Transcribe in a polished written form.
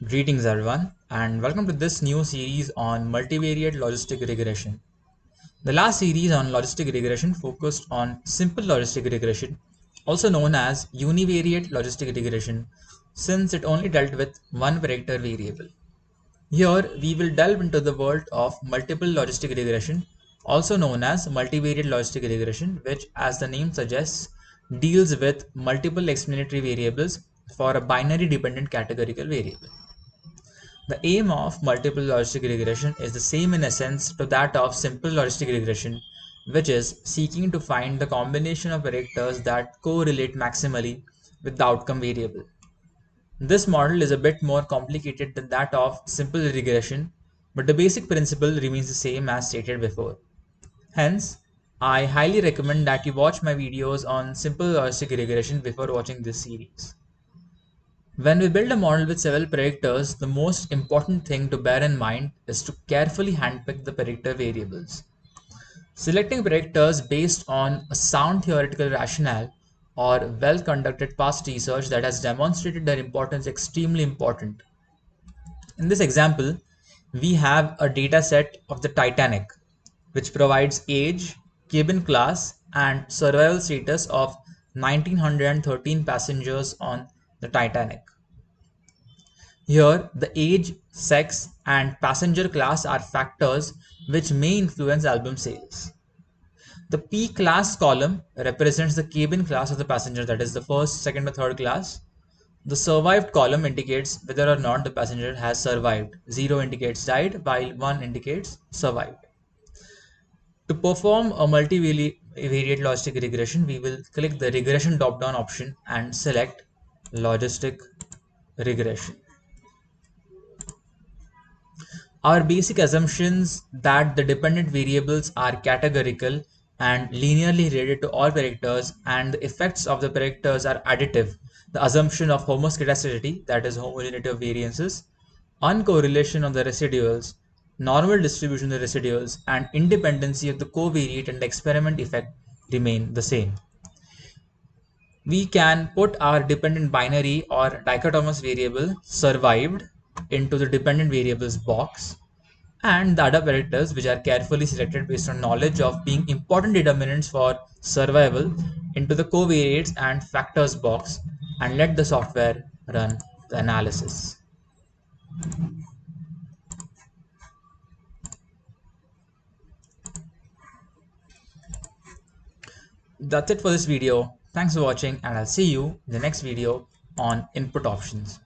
Greetings everyone and welcome to this new series on multivariate logistic regression. The last series on logistic regression focused on simple logistic regression, also known as univariate logistic regression, since it only dealt with one predictor variable. Here we will delve into the world of multiple logistic regression, also known as multivariate logistic regression, which, as the name suggests, deals with multiple explanatory variables for a binary dependent categorical variable. The aim of multiple logistic regression is the same in essence to that of simple logistic regression, which is seeking to find the combination of predictors that correlate maximally with the outcome variable. This model is a bit more complicated than that of simple regression, but the basic principle remains the same as stated before. Hence, I highly recommend that you watch my videos on simple logistic regression before watching this series. When we build a model with several predictors, the most important thing to bear in mind is to carefully handpick the predictor variables. Selecting predictors based on a sound theoretical rationale or well-conducted past research that has demonstrated their importance is extremely important. In this example, we have a data set of the Titanic, which provides age, cabin class, and survival status of 1913 passengers on the Titanic. Here, the age, sex, and passenger class are factors which may influence album sales. The P class column represents the cabin class of the passenger, that is the first, second, or third class. The survived column indicates whether or not the passenger has survived. 0 indicates died, while 1 indicates survived. To perform a multivariate logistic regression, we will click the regression drop-down option and select logistic regression. Our basic assumptions that the dependent variables are categorical and linearly related to all predictors and the effects of the predictors are additive. The assumption of homoscedasticity, that is homogeneity of variances, uncorrelation of the residuals, normal distribution of the residuals, and independency of the covariate and the experiment effect remain the same. We can put our dependent binary or dichotomous variable survived into the dependent variables box and the other predictors which are carefully selected based on knowledge of being important determinants for survival into the covariates and factors box and let the software run the analysis. That's it for this video. Thanks for watching and I'll see you in the next video on input options.